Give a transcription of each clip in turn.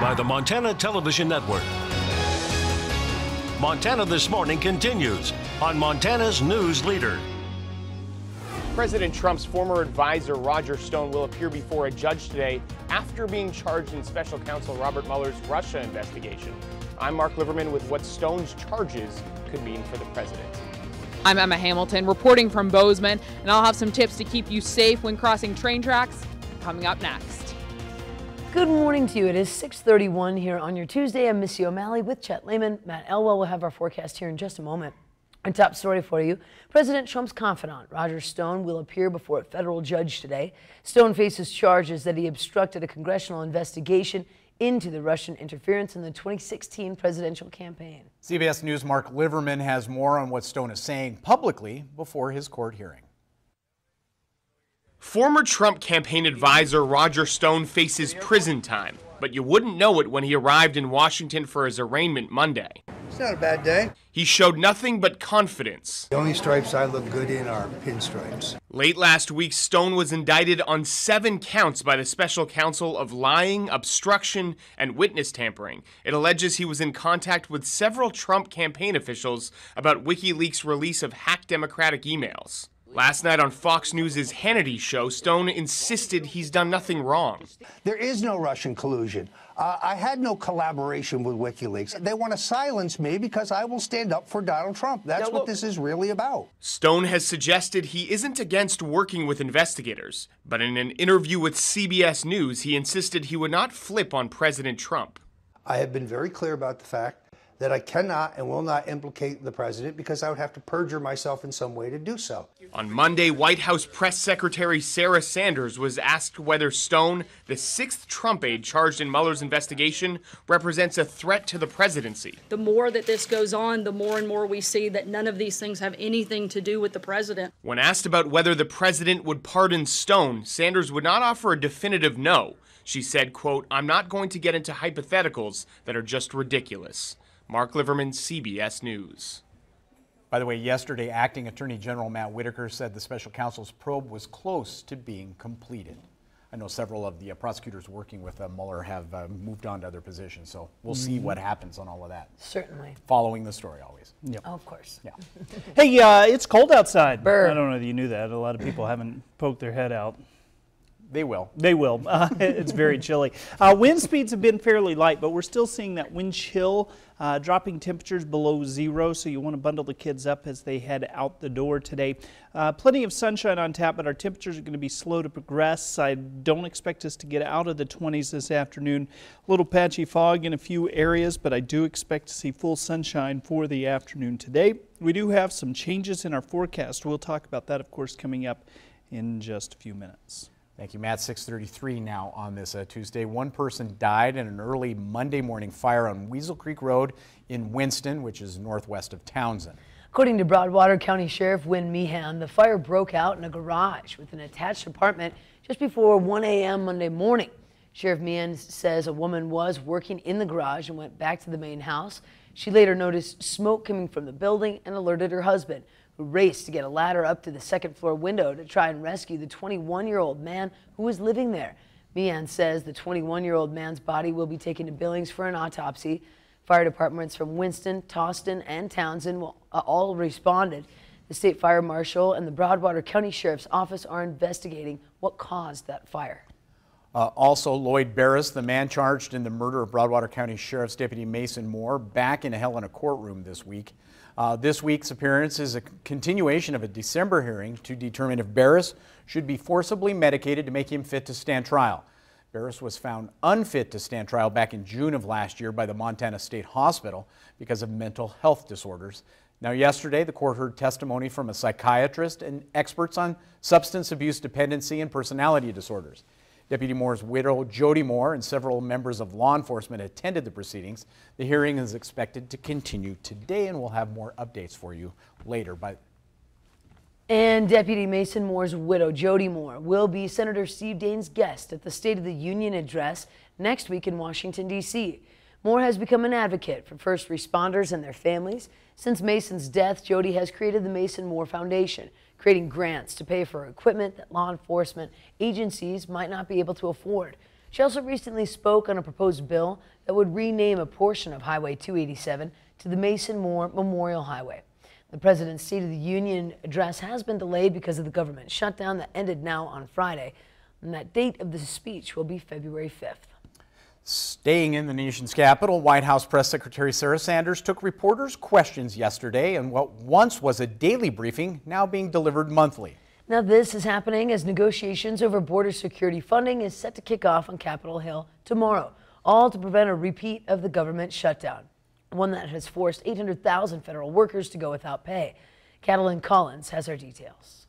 by the Montana Television Network. Montana This Morning continues on Montana's News Leader. President Trump's former advisor Roger Stone will appear before a judge today after being charged in special counsel Robert Mueller's Russia investigation. I'm Mark Liverman with what Stone's charges could mean for the president. I'm Emma Hamilton reporting from Bozeman, and I'll have some tips to keep you safe when crossing train tracks coming up next. Good morning to you. It is 6:31 here on your Tuesday. I'm Missy O'Malley with Chet Lehman. Matt Elwell will have our forecast here in just a moment. Our top story for you, President Trump's confidant, Roger Stone, will appear before a federal judge today. Stone faces charges that he obstructed a congressional investigation into the Russian interference in the 2016 presidential campaign. CBS News' Mark Liverman has more on what Stone is saying publicly before his court hearing. Former Trump campaign advisor Roger Stone faces prison time, but you wouldn't know it when he arrived in Washington for his arraignment Monday. It's not a bad day. He showed nothing but confidence. The only stripes I look good in are pinstripes. Late last week, Stone was indicted on 7 counts by the special counsel of lying, obstruction, and witness tampering. It alleges he was in contact with several Trump campaign officials about WikiLeaks' release of hacked Democratic emails. Last night on Fox News' Hannity show, Stone insisted he's done nothing wrong. There is no Russian collusion. I had no collaboration with WikiLeaks. They want to silence me because I will stand up for Donald Trump. That's what this is really about. Stone has suggested he isn't against working with investigators, but in an interview with CBS News, he insisted he would not flip on President Trump. I have been very clear about the fact that I cannot and will not implicate the president because I would have to perjure myself in some way to do so. On Monday, White House Press Secretary Sarah Sanders was asked whether Stone, the 6th Trump aide charged in Mueller's investigation, represents a threat to the presidency. The more that this goes on, the more and more we see that none of these things have anything to do with the president. When asked about whether the president would pardon Stone, Sanders would not offer a definitive no. She said, quote, "I'm not going to get into hypotheticals that are just ridiculous." Mark Liverman, CBS News. By the way, yesterday, Acting Attorney General Matt Whitaker said the special counsel's probe was close to being completed. I know several of the prosecutors working with Mueller have moved on to other positions, so we'll see what happens on all of that. Certainly. Following the story always. Yep. Oh, of course. Yeah. Hey, it's cold outside. Burr. I don't know if you knew that. A lot of people haven't poked their head out. They will. They will. It's very chilly. Wind speeds have been fairly light, but we're still seeing that wind chill, dropping temperatures below 0, so you want to bundle the kids up as they head out the door today. Plenty of sunshine on tap, but our temperatures are going to be slow to progress. I don't expect us to get out of the 20s this afternoon. A little patchy fog in a few areas, but I do expect to see full sunshine for the afternoon today. We do have some changes in our forecast. We'll talk about that, of course, coming up in just a few minutes. Thank you, Matt. 6:33 now on this Tuesday. One person died in an early Monday morning fire on Weasel Creek Road in Winston, which is northwest of Townsend. According to Broadwater County Sheriff Wynn Meehan, the fire broke out in a garage with an attached apartment just before 1 a.m. Monday morning. Sheriff Meehan says a woman was working in the garage and went back to the main house. She later noticed smoke coming from the building and alerted her husband, who raced to get a ladder up to the second-floor window to try and rescue the 21-year-old man who was living there. Meehan says the 21-year-old man's body will be taken to Billings for an autopsy. Fire departments from Winston, Towson, and Townsend all responded. The state fire marshal and the Broadwater County Sheriff's Office are investigating what caused that fire. Also, Lloyd Barris, the man charged in the murder of Broadwater County Sheriff's Deputy Mason Moore, back in a Helena courtroom this week. This week's appearance is a continuation of a December hearing to determine if Barris should be forcibly medicated to make him fit to stand trial. Barris was found unfit to stand trial back in June of last year by the Montana State Hospital because of mental health disorders. Now, yesterday, the court heard testimony from a psychiatrist and experts on substance abuse dependency and personality disorders. Deputy Moore's widow, Jody Moore, and several members of law enforcement attended the proceedings. The hearing is expected to continue today, and we'll have more updates for you later. And Deputy Mason Moore's widow, Jody Moore, will be Senator Steve Daines' guest at the State of the Union address next week in Washington, D.C. Moore has become an advocate for first responders and their families. Since Mason's death, Jody has created the Mason Moore Foundation, creating grants to pay for equipment that law enforcement agencies might not be able to afford. She also recently spoke on a proposed bill that would rename a portion of Highway 287 to the Mason Moore Memorial Highway. The president's State of the Union address has been delayed because of the government shutdown that ended now on Friday. And that date of the speech will be February 5th. Staying in the nation's capital, White House Press Secretary Sarah Sanders took reporters' questions yesterday in what once was a daily briefing, now being delivered monthly. Now this is happening as negotiations over border security funding is set to kick off on Capitol Hill tomorrow, all to prevent a repeat of the government shutdown, one that has forced 800,000 federal workers to go without pay. Catalyn Collins has our details.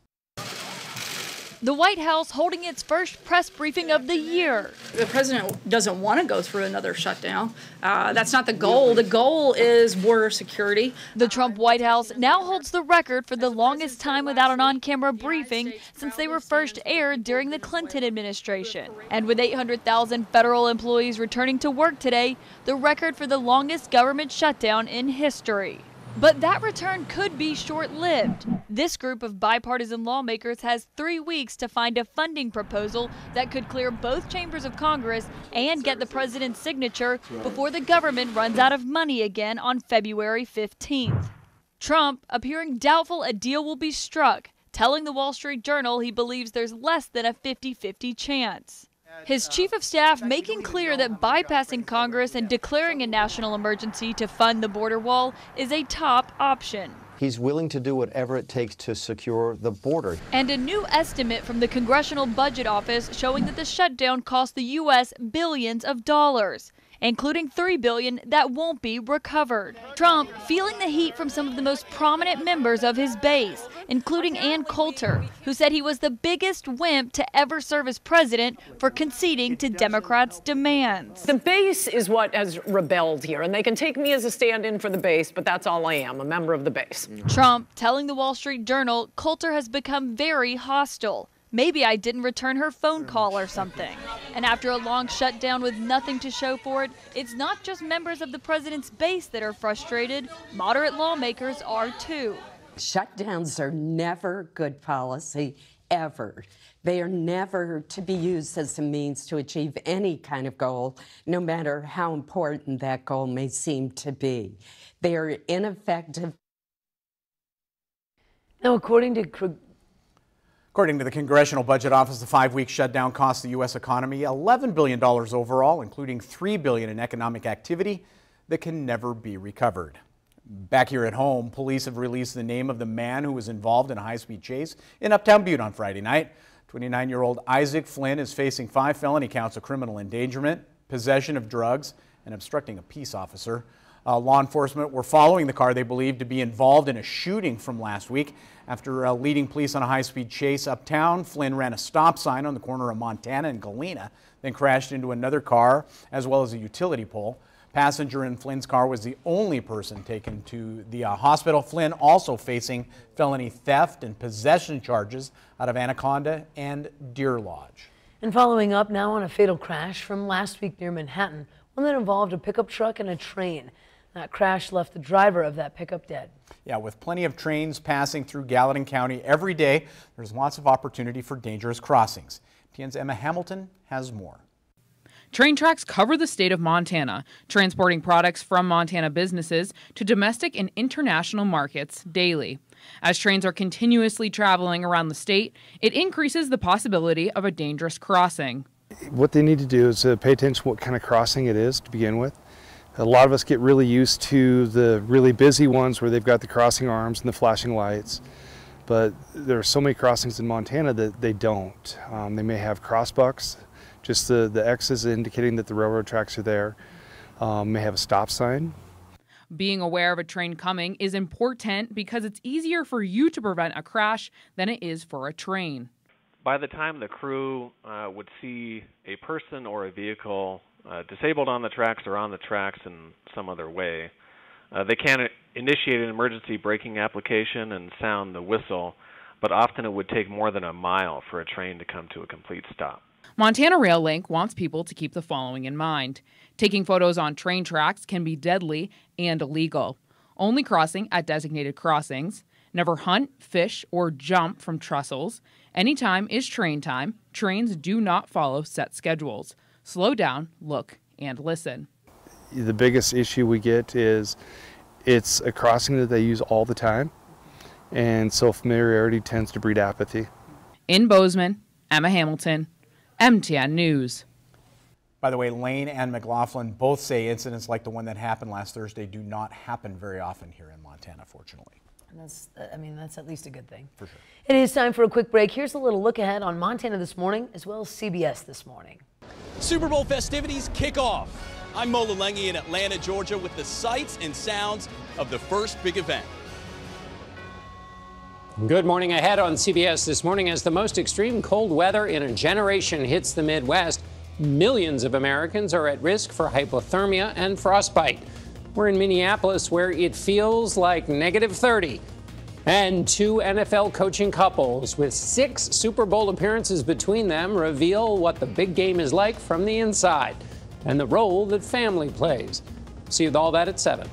The White House holding its first press briefing of the year. The president doesn't want to go through another shutdown. That's not the goal. The goal is border security. The Trump White House now holds the record for the longest time without an on-camera briefing since they were first aired during the Clinton administration. And with 800,000 federal employees returning to work today, the record for the longest government shutdown in history. But that return could be short-lived. This group of bipartisan lawmakers has 3 weeks to find a funding proposal that could clear both chambers of Congress and get the president's signature before the government runs out of money again on February 15th. Trump appearing doubtful a deal will be struck, telling the Wall Street Journal he believes there's less than a 50-50 chance. His chief of staff making clear that bypassing Congress and declaring a national emergency to fund the border wall is a top option. He's willing to do whatever it takes to secure the border. And a new estimate from the Congressional Budget Office showing that the shutdown cost the U.S. billions of dollars, including $3 billion that won't be recovered. Trump feeling the heat from some of the most prominent members of his base, including Ann Coulter, who said he was the biggest wimp to ever serve as president for conceding to Democrats' demands. The base is what has rebelled here, and they can take me as a stand-in for the base, but that's all I am, a member of the base. Trump telling the Wall Street Journal Coulter has become very hostile. Maybe I didn't return her phone call or something. And after a long shutdown with nothing to show for it, it's not just members of the president's base that are frustrated. Moderate lawmakers are too. Shutdowns are never good policy, ever. They are never to be used as a means to achieve any kind of goal, no matter how important that goal may seem to be. They are ineffective. Now, according to the Congressional Budget Office, the 5-week shutdown cost the U.S. economy $11 billion overall, including $3 billion in economic activity that can never be recovered. Back here at home, police have released the name of the man who was involved in a high-speed chase in Uptown Butte on Friday night. 29-year-old Isaac Flynn is facing 5 felony counts of criminal endangerment, possession of drugs, and obstructing a peace officer. Law enforcement were following the car they believed to be involved in a shooting from last week. After leading police on a high-speed chase uptown, Flynn ran a stop sign on the corner of Montana and Galena, then crashed into another car as well as a utility pole. Passenger in Flynn's car was the only person taken to the hospital. Flynn also facing felony theft and possession charges out of Anaconda and Deer Lodge. And following up now on a fatal crash from last week near Manhattan, one that involved a pickup truck and a train. That crash left the driver of that pickup dead. Yeah, with plenty of trains passing through Gallatin County every day, there's lots of opportunity for dangerous crossings. TN's Emma Hamilton has more. Train tracks cover the state of Montana, transporting products from Montana businesses to domestic and international markets daily. As trains are continuously traveling around the state, it increases the possibility of a dangerous crossing. What they need to do is pay attention to what kind of crossing it is to begin with. A lot of us get really used to the really busy ones where they've got the crossing arms and the flashing lights, but there are so many crossings in Montana that they don't. They may have crossbucks, just the X's indicating that the railroad tracks are there, may have a stop sign. Being aware of a train coming is important because it's easier for you to prevent a crash than it is for a train. By the time the crew would see a person or a vehicle disabled on the tracks or on the tracks in some other way, they can initiate an emergency braking application and sound the whistle, but often it would take more than a mile for a train to come to a complete stop. Montana Rail Link wants people to keep the following in mind. Taking photos on train tracks can be deadly and illegal. Only crossing at designated crossings. Never hunt, fish, or jump from trestles. Anytime is train time. Trains do not follow set schedules. Slow down, look, and listen. The biggest issue we get is it's a crossing that they use all the time, and so familiarity tends to breed apathy. In Bozeman, Emma Hamilton, MTN News. By the way, Lane and McLaughlin both say incidents like the one that happened last Thursday do not happen very often here in Montana, fortunately. And that's at least a good thing. For sure. It is time for a quick break. Here's a little look ahead on Montana this morning, as well as CBS this morning. Super Bowl festivities kick off. I'm Mo Lalengi in Atlanta, Georgia, with the sights and sounds of the first big event. Good morning ahead on CBS this morning. As the most extreme cold weather in a generation hits the Midwest, millions of Americans are at risk for hypothermia and frostbite. We're in Minneapolis, where it feels like -30. And 2 NFL coaching couples with 6 Super Bowl appearances between them reveal what the big game is like from the inside and the role that family plays. See you with all that at 7.